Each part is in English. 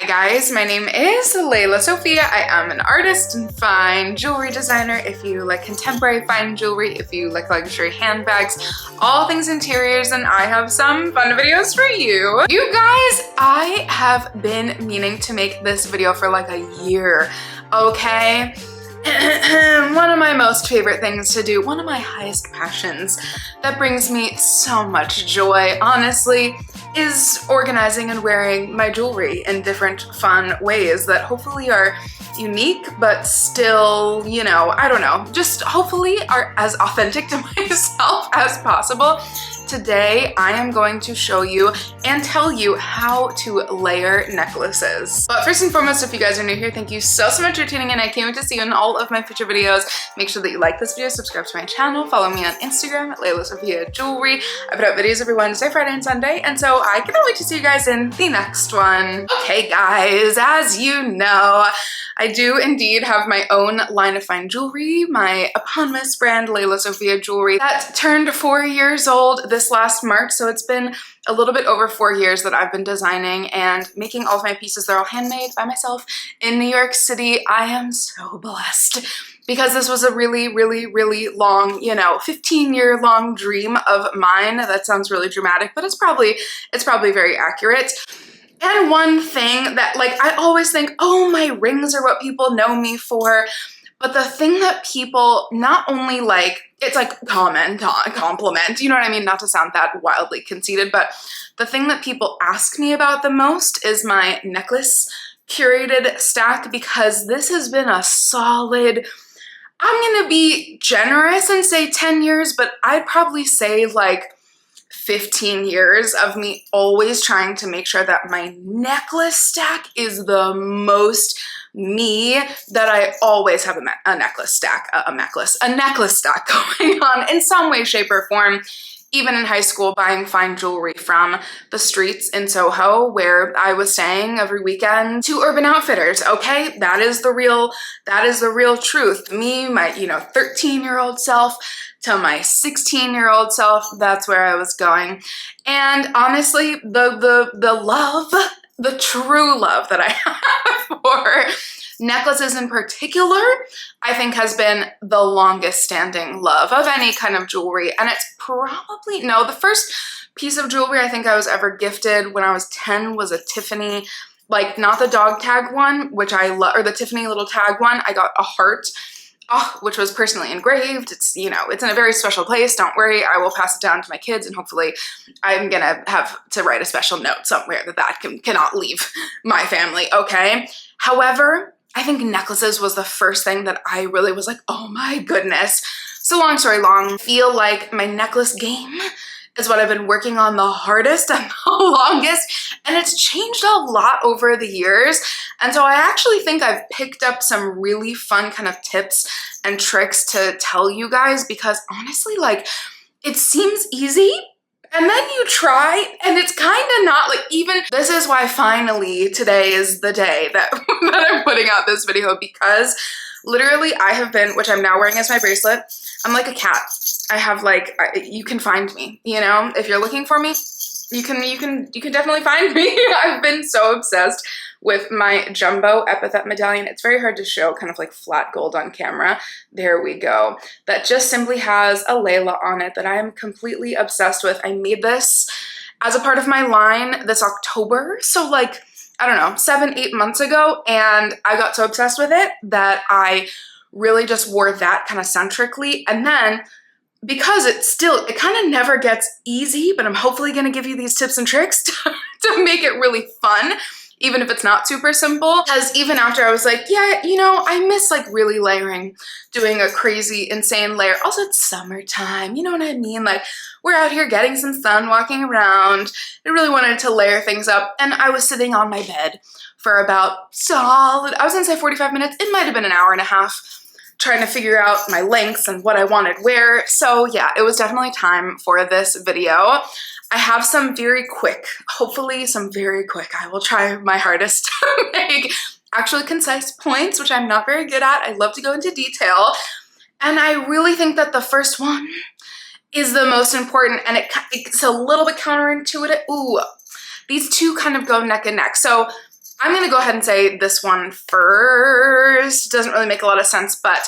guys, my name is Lela Sophia. I am an artist and fine jewelry designer. If you like contemporary fine jewelry, if you like luxury handbags, all things interiors, and I have some fun videos for you. You guys, I have been meaning to make this video for like a year, okay? One of my most favorite things to do, one of my highest passions that brings me so much joy, honestly, is organizing and wearing my jewelry in different fun ways that hopefully are unique, but still, you know, I don't know, just hopefully are as authentic to myself as possible. Today, I am going to show you and tell you how to layer necklaces. But first and foremost, if you guys are new here, thank you so much for tuning in. I can't wait to see you in all of my future videos. Make sure that you like this video, subscribe to my channel, follow me on Instagram at Lela Sophia Jewelry. I put out videos every Wednesday, Friday, and Sunday, and so I cannot wait to see you guys in the next one. Okay guys, as you know, I do indeed have my own line of fine jewelry, my eponymous brand, Lela Sophia Jewelry, that turned 4 years old this last March, so it's been a little bit over 4 years that I've been designing and making all of my pieces. They're all handmade by myself in New York City. I am so blessed because this was a really long, you know, 15-year long dream of mine. That sounds really dramatic, but it's probably very accurate. And one thing that, like, I always think, oh, my rings are what people know me for. But the thing that people not only like, it's like compliment, you know what I mean? Not to sound that wildly conceited, but the thing that people ask me about the most is my necklace curated stack, because this has been a solid, I'm gonna be generous and say 10 years, but I'd probably say like 15 years of me always trying to make sure that my necklace stack is the most me, that I always have a necklace stack going on in some way, shape, or form. Even in high school, buying fine jewelry from the streets in Soho where I was staying every weekend to Urban Outfitters, okay? That is the real truth. Me, my, you know, 13-year-old self to my 16-year-old self, that's where I was going. And honestly, the love, the true love that I have for necklaces in particular, I think has been the longest standing love of any kind of jewelry. And it's probably, no, the first piece of jewelry I think I was ever gifted when I was 10 was a Tiffany, like not the dog tag one, which I love, or the Tiffany little tag one. I got a heart, which was personally engraved. It's, you know, it's in a very special place. Don't worry, I will pass it down to my kids, and hopefully I'm gonna have to write a special note somewhere that cannot leave my family, okay? However, I think necklaces was the first thing that I really was like, oh my goodness. So long story long, I feel like my necklace game is what I've been working on the hardest and the longest, and it's changed a lot over the years. And so I actually think I've picked up some really fun kind of tips and tricks to tell you guys, because honestly, like, it seems easy, and then you try and it's kind of not. Like, even this is why finally today is the day that, that I'm putting out this video, because literally I have been, which I'm now wearing as my bracelet, I'm like a cat. I have like, you can find me, you know, if you're looking for me, you can definitely find me. I've been so obsessed with my jumbo Epithet medallion. It's very hard to show, kind of like flat gold on camera. There we go. That just simply has a Lela on it that I am completely obsessed with. I made this as a part of my line this October. So like, I don't know, 7-8 months ago. And I got so obsessed with it that I really just wore that kind of centrically. And then because it kind of never gets easy, but I'm hopefully gonna give you these tips and tricks to make it really fun, even if it's not super simple. Because even after I was like, yeah, you know, I miss like really layering, doing a crazy, insane layer. Also, it's summertime, you know what I mean? Like, we're out here getting some sun, walking around. I really wanted to layer things up, and I was sitting on my bed for about solid, I was gonna say 45 minutes, it might have been an hour and a half, trying to figure out my lengths and what I wanted where. So yeah, it was definitely time for this video. I have some very quick, hopefully some very quick, I will try my hardest to make actually concise points, which I'm not very good at. I love to go into detail. And I really think that the first one is the most important, and it's a little bit counterintuitive. Ooh, these two kind of go neck and neck. So I'm gonna go ahead and say this one first. It doesn't really make a lot of sense, but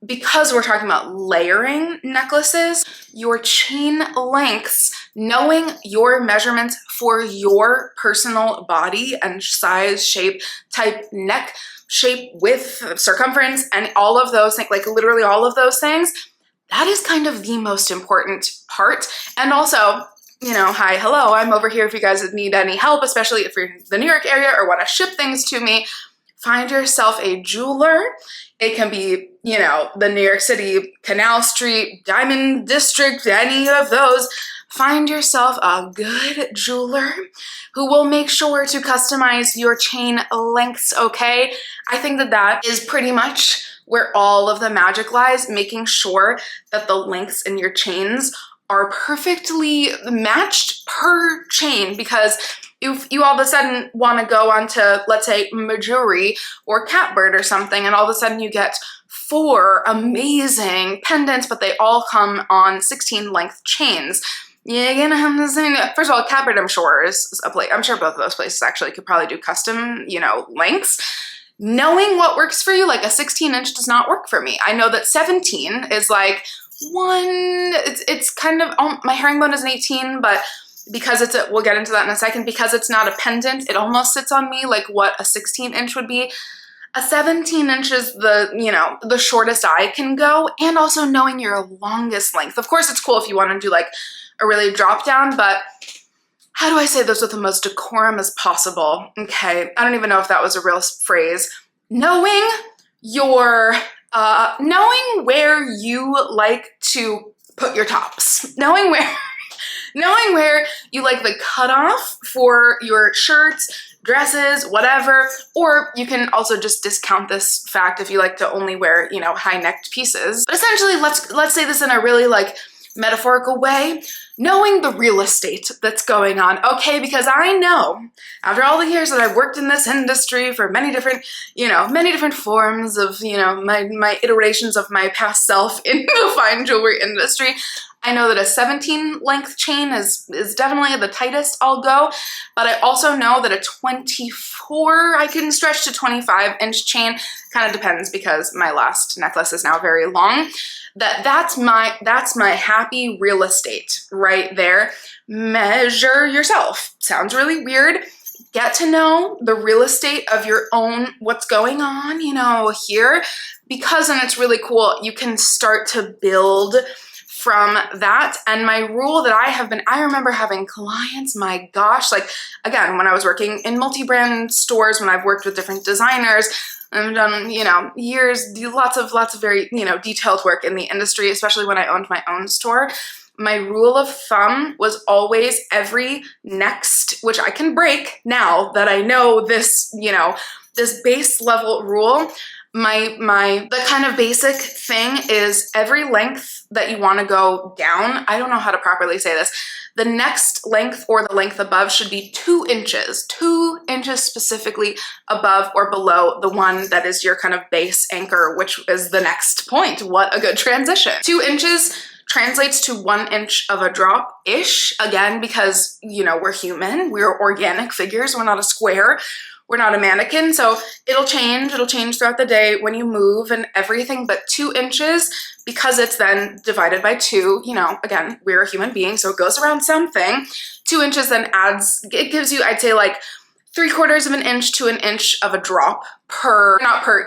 because we're talking about layering necklaces, your chain lengths, knowing your measurements for your personal body and size, shape, type, neck shape, width, circumference, and all of those things, like literally all of those things, that is kind of the most important part. And also, you know, hi, hello, I'm over here if you guys need any help, especially if you're in the New York area or want to ship things to me. Find yourself a jeweler. It can be, you know, the New York City, Canal Street, Diamond District, any of those. Find yourself a good jeweler who will make sure to customize your chain lengths, okay? I think that that is pretty much where all of the magic lies, making sure that the lengths in your chains are perfectly matched per chain, because if you all of a sudden want to go onto, let's say, Medallion or Catbird or something, and all of a sudden you get 4 amazing pendants, but they all come on 16 length chains, you're gonna have the same. First of all, Catbird, I'm sure, is a place. I'm sure both of those places actually could probably do custom, you know, lengths. Knowing what works for you, like a 16-inch does not work for me. I know that 17 is like it's kind of, my herringbone is an 18, but because it's we'll get into that in a second, because it's not a pendant, it almost sits on me like what a 16-inch would be. A 17-inch is the, you know, the shortest I can go, and also knowing your longest length. Of course, it's cool if you want to do like a really drop down, but how do I say this with the most decorum as possible? Okay, I don't even know if that was a real phrase. Knowing your, knowing where you like to put your tops. Knowing where you like the cutoff for your shirts, dresses, whatever, or you can also just discount this fact if you like to only wear, you know, high-necked pieces. But essentially, let's say this in a really like metaphorical way, knowing the real estate that's going on, okay? Because I know, after all the years that I've worked in this industry for many different, you know, many different forms of, you know, my iterations of my past self in the fine jewelry industry, I know that a 17 length chain is definitely the tightest I'll go, but I also know that a 24, I can stretch to 25-inch chain, kind of depends because my last necklace is now very long. That's my happy real estate right there. Measure yourself. Sounds really weird. Get to know the real estate of your own, what's going on, you know, here, because then it's really cool. You can start to build from that. And my rule that I remember having clients, my gosh, like again, when I was working in multi-brand stores, when I've worked with different designers, I've done, you know, years, lots of very, you know, detailed work in the industry, especially when I owned my own store. My rule of thumb was always every next, which I can break now that I know this, you know, this base level rule. The kind of basic thing is every length that you want to go down, I don't know how to properly say this, the next length or the length above should be 2 inches, 2 inches specifically above or below the one that is your kind of base anchor, which is the next point. What a good transition. 2 inches translates to 1 inch of a drop-ish, again, because, you know, we're human, we're organic figures, we're not a square. We're not a mannequin, so it'll change throughout the day when you move and everything, but 2 inches, because it's then divided by 2, you know, again, we're a human being, so it goes around something. 2 inches then adds, it gives you, I'd say like 3/4 of an inch to an inch of a drop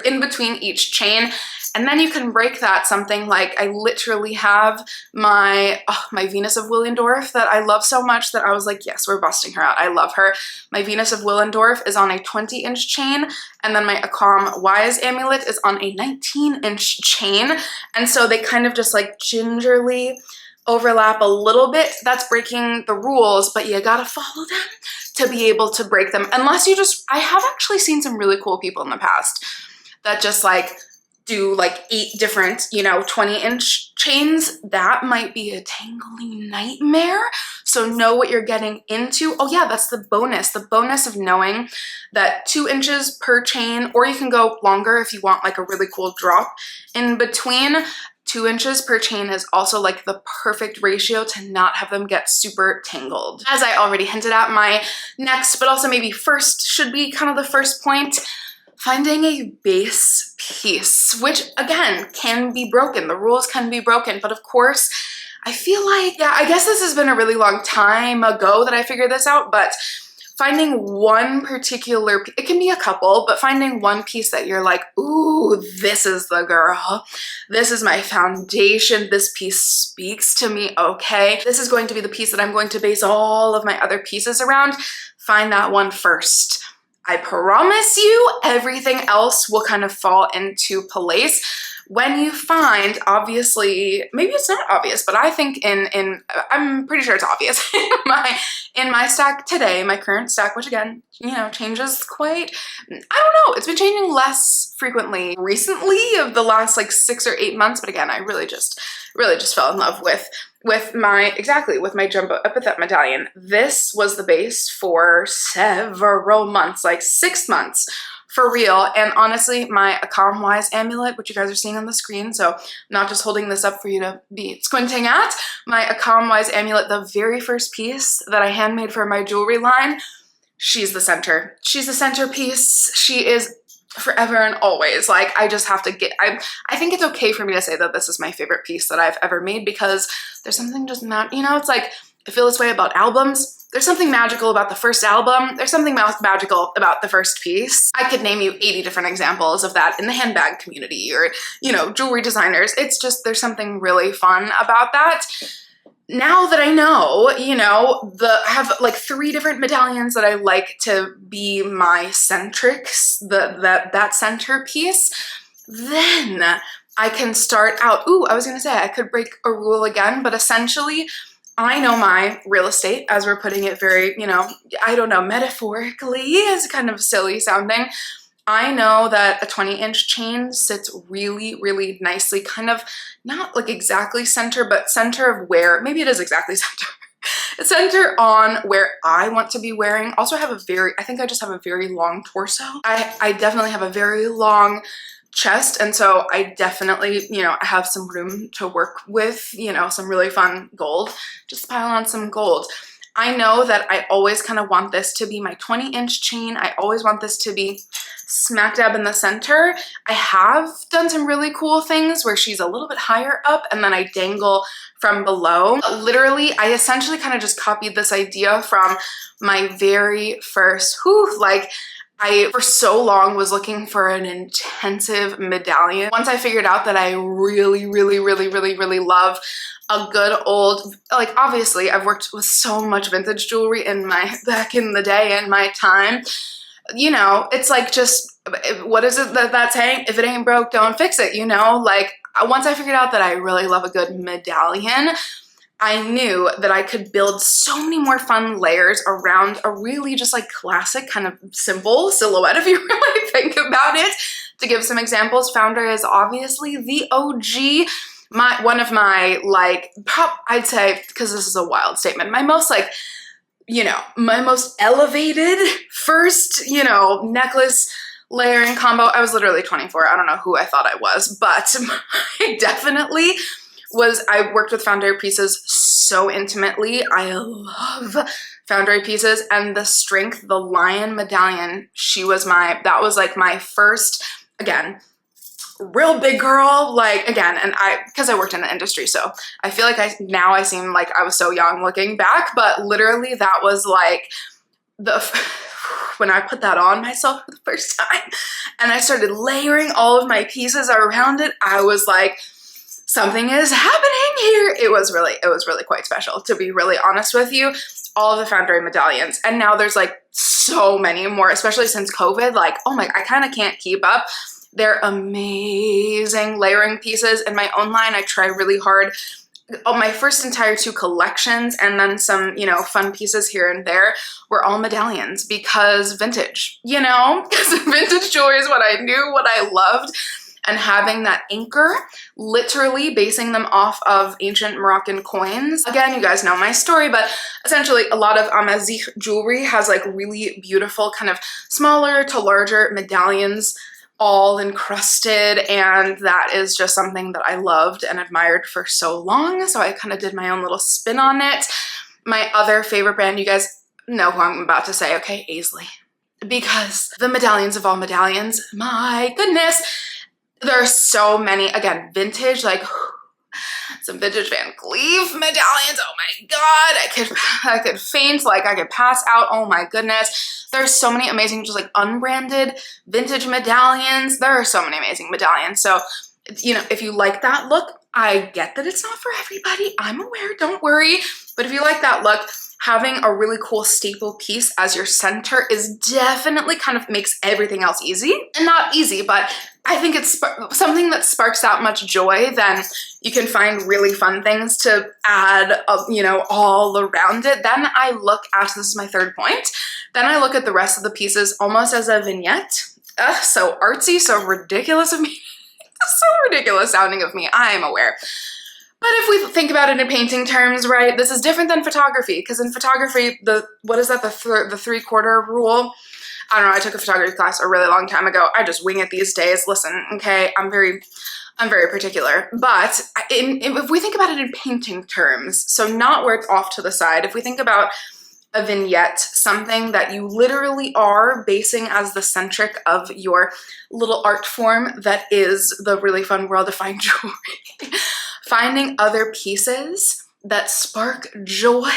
in between each chain. And then you can break that something like, I literally have my Venus of Willendorf that I love so much that I was like, yes, we're busting her out. I love her. My Venus of Willendorf is on a 20-inch chain, and then my Akam Wise amulet is on a 19-inch chain. And so they kind of just like gingerly overlap a little bit. That's breaking the rules, but you gotta follow them to be able to break them. Unless you just, I have actually seen some really cool people in the past that just like do like 8 different, you know, 20-inch chains. That might be a tangling nightmare. So know what you're getting into. Oh yeah, that's the bonus of knowing that 2 inches per chain, or you can go longer if you want like a really cool drop in between. 2 inches per chain is also like the perfect ratio to not have them get super tangled. As I already hinted at, my next, but also maybe first, should be kind of the first point, finding a base piece, which again can be broken. The rules can be broken, but of course, I feel like, yeah, I guess this has been a really long time ago that I figured this out, but finding one particular, it can be a couple, but finding one piece that you're like, ooh, this is the girl. This is my foundation. This piece speaks to me, okay? This is going to be the piece that I'm going to base all of my other pieces around. Find that one first. I promise you everything else will kind of fall into place. When you find, obviously, maybe it's not obvious, but I think I'm pretty sure it's obvious in my stack today, my current stack, which again, you know, changes quite, I don't know, it's been changing less frequently recently of the last like 6 or 8 months, but again, I really just fell in love with my jumbo epithet medallion. This was the base for several months, like 6 months. For real, and honestly, my Wise amulet, which you guys are seeing on the screen, so I'm not just holding this up for you to be squinting at, my Wise amulet, the very first piece that I handmade for my jewelry line, she's the center. She's the centerpiece. She is forever and always. Like, I just have to get, I think it's okay for me to say that this is my favorite piece that I've ever made, because there's something just not, you know, it's like, I feel this way about albums. There's something magical about the first album. There's something magical about the first piece. I could name you 80 different examples of that in the handbag community or, you know, jewelry designers. It's just, there's something really fun about that. Now that I know, you know, I have like 3 different medallions that I like to be my centrics, that centerpiece, then I can start out, ooh, I was gonna say I could break a rule again, but essentially, I know my real estate, as we're putting it very, you know, I don't know, metaphorically, is kind of silly sounding. I know that a 20-inch chain sits really, really nicely, kind of not like exactly center, but center of where, maybe it is exactly center. Center on where I want to be wearing. Also, I think I just have a very long torso. I definitely have a very long chest, and so I definitely, you know, have some room to work with, you know, some really fun gold. Just pile on some gold. I know that I always kind of want this to be my 20-inch chain. I always want this to be smack dab in the center. I have done some really cool things where she's a little bit higher up and then I dangle from below. Literally, I essentially kind of just copied this idea from my very first, I, for so long, was looking for an intensive medallion. Once I figured out that I really, really, really, really, really love a good old, like, obviously I've worked with so much vintage jewelry back in the day in my time. You know, it's like, just, what is it that's saying? If it ain't broke, don't fix it, you know? Like, once I figured out that I really love a good medallion, I knew that I could build so many more fun layers around a really just like classic kind of simple silhouette, if you really think about it. To give some examples, Founder is obviously the OG. One of my, like, I'd say, because this is a wild statement, my most, like, you know, my most elevated first, you know, necklace layering combo. I was literally 24. I don't know who I thought I was, but I definitely I worked with foundry pieces so intimately. I love foundry pieces, and the strength, the lion medallion, that was like my first, again, real big girl, like, again, and because I worked in the industry, so I feel like now I seem like I was so young looking back, but literally that was like when I put that on myself for the first time and I started layering all of my pieces around it, I was like, something is happening here. It was really quite special, to be really honest with you. All of the foundry medallions, and now there's like so many more, especially since COVID. Like, oh my, I kind of can't keep up. They're amazing layering pieces. In my own line, I try really hard. My first entire 2 collections, and then some, you know, fun pieces here and there, were all medallions, because vintage, you know, because vintage jewelry is what I knew, what I loved. And having that anchor, literally basing them off of ancient Moroccan coins. Again, you guys know my story, but essentially a lot of Amazigh jewelry has like really beautiful kind of smaller to larger medallions all encrusted, and that is just something that I loved and admired for so long, so I kind of did my own little spin on it. My other favorite brand, you guys know who I'm about to say, okay, Aisley. Because the medallions of all medallions, my goodness, there are so many, again, vintage, like some vintage Van Cleef medallions. Oh my God, I could faint, like I could pass out. Oh my goodness. There's so many amazing, just like unbranded vintage medallions. There are so many amazing medallions. So, you know, if you like that look, I get that it's not for everybody. I'm aware, don't worry. But if you like that look, having a really cool staple piece as your center is definitely kind of makes everything else easy. And not easy, but I think it's something that sparks that much joy, then you can find really fun things to add, you know, all around it. Then I look at, this is my third point, then I look at the rest of the pieces almost as a vignette. So artsy, so ridiculous of me. So ridiculous sounding of me, I am aware. But if we think about it in painting terms, right, this is different than photography, because in photography, what is that, the three-quarter rule? I don't know, I took a photography class a really long time ago. I just wing it these days. Listen, okay, I'm very particular. But if we think about it in painting terms, so not where it's off to the side, if we think about a vignette, something that you literally are basing as the centric of your little art form that is the really fun world of fine jewelry. Finding other pieces that spark joy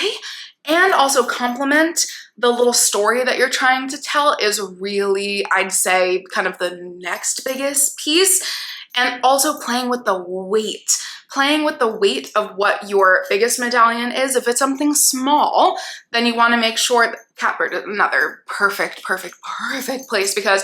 and also complement the little story that you're trying to tell is really, I'd say, kind of the next biggest piece. And also playing with the weight of what your biggest medallion is. If it's something small, then you want to make sure that Catbird is another perfect place, because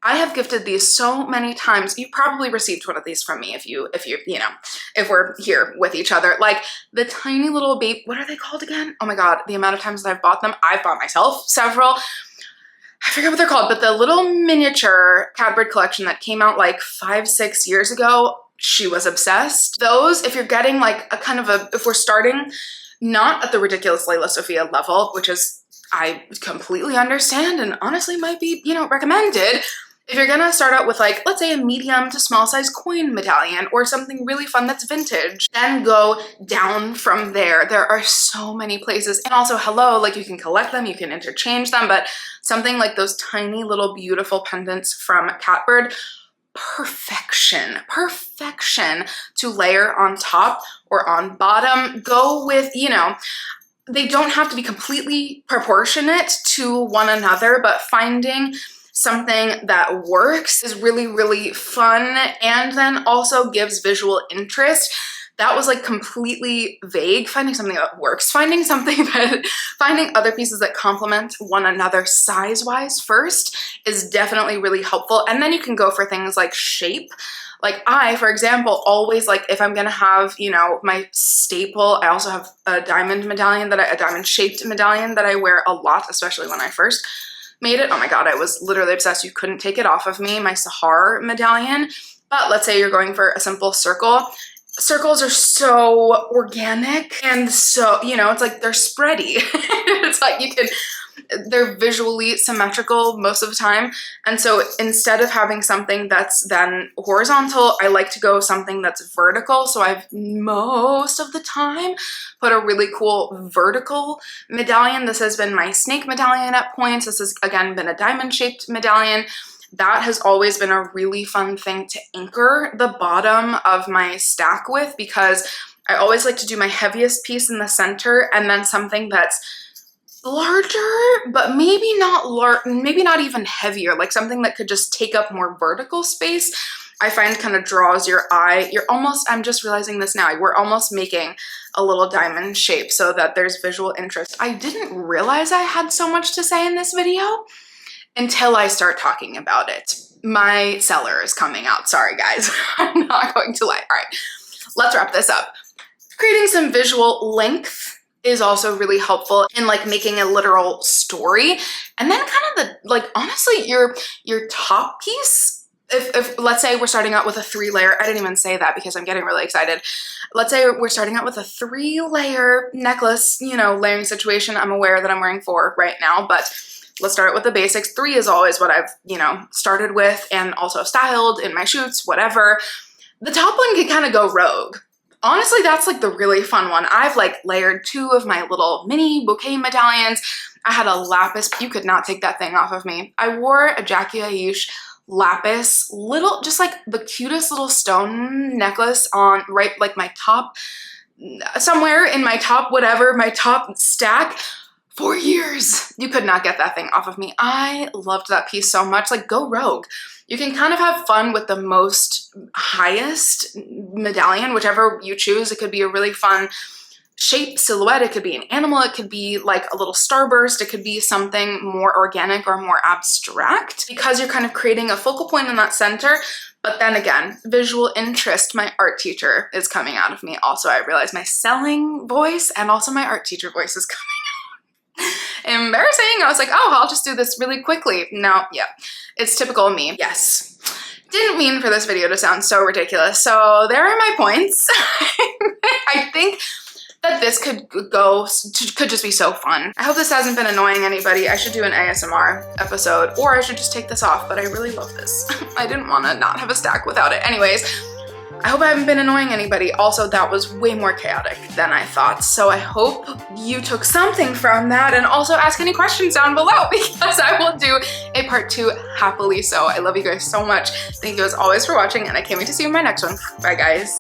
I have gifted these so many times. You probably received one of these from me if we're here with each other. Like the tiny little baby, what are they called again? Oh my God, the amount of times that I've bought them. I've bought myself several. I forget what they're called, but the little miniature Catbird collection that came out like 5-6 years ago, she was obsessed. Those, if you're getting like a kind of if we're starting not at the ridiculous Lela Sophia level, which is, I completely understand and honestly might be, you know, recommended. If you're gonna start out with like, let's say a medium to small size coin medallion or something really fun that's vintage, then go down from there. There are so many places. And also, hello, like you can collect them, you can interchange them, but something like those tiny little beautiful pendants from Catbird, perfection to layer on top or on bottom. Go with, you know, they don't have to be completely proportionate to one another, but finding something that works is really fun and then also gives visual interest. That was like completely vague. Finding something that works, finding other pieces that complement one another size-wise first is definitely really helpful. And then you can go for things like shape. Like I, for example, always like if I'm gonna have, you know, my staple, I also have a diamond medallion a diamond shaped medallion that I wear a lot, especially when I first made it. Oh my God, I was literally obsessed. You couldn't take it off of me, my Sahar medallion. But let's say you're going for a simple circle. Circles are so organic and so, you know, it's like they're spready. It's like they're visually symmetrical most of the time. And so instead of having something that's then horizontal, I like to go something that's vertical. So I've most of the time put a really cool vertical medallion. This has been my snake medallion at points. This has again been a diamond shaped medallion. That has always been a really fun thing to anchor the bottom of my stack with, because I always like to do my heaviest piece in the center and then something that's larger, but maybe not even heavier, like something that could just take up more vertical space. I find kind of draws your eye. I'm just realizing this now, we're almost making a little diamond shape so that there's visual interest. I didn't realize I had so much to say in this video until I start talking about it. My cellar is coming out. Sorry guys, I'm not going to lie. All right, let's wrap this up. Creating some visual length is also really helpful in like making a literal story. And then kind of honestly, your top piece, if let's say we're starting out with a 3-layer, I didn't even say that because I'm getting really excited. Let's say we're starting out with a 3-layer necklace, you know, layering situation. I'm aware that I'm wearing 4 right now, but let's start with the basics. 3 is always what I've, you know, started with and also styled in my shoots, whatever. The top one can kind of go rogue. Honestly, that's like the really fun one. I've like layered 2 of my little mini bouquet medallions. I had a lapis. You could not take that thing off of me. I wore a Jackie Ayush lapis, little, just like the cutest little stone necklace on right, like my top, somewhere in my top, whatever, my top stack for years. You could not get that thing off of me. I loved that piece so much. Like, go rogue. You can kind of have fun with the most highest medallion, whichever you choose. It could be a really fun shape, silhouette. It could be an animal. It could be like a little starburst. It could be something more organic or more abstract because you're kind of creating a focal point in that center. But then again, visual interest, my art teacher is coming out of me. Also, I realized my selling voice and also my art teacher voice is coming out. Embarrassing. I was like, oh, I'll just do this really quickly. No, yeah, it's typical me. Yes. Didn't mean for this video to sound so ridiculous. So there are my points. I think that this could just be so fun. I hope this hasn't been annoying anybody. I should do an ASMR episode, or I should just take this off, but I really love this. I didn't want to not have a stack without it. Anyways, I hope I haven't been annoying anybody. Also, that was way more chaotic than I thought. So I hope you took something from that, and also ask any questions down below because I will do a part 2 happily. So I love you guys so much. Thank you as always for watching, and I can't wait to see you in my next one. Bye guys.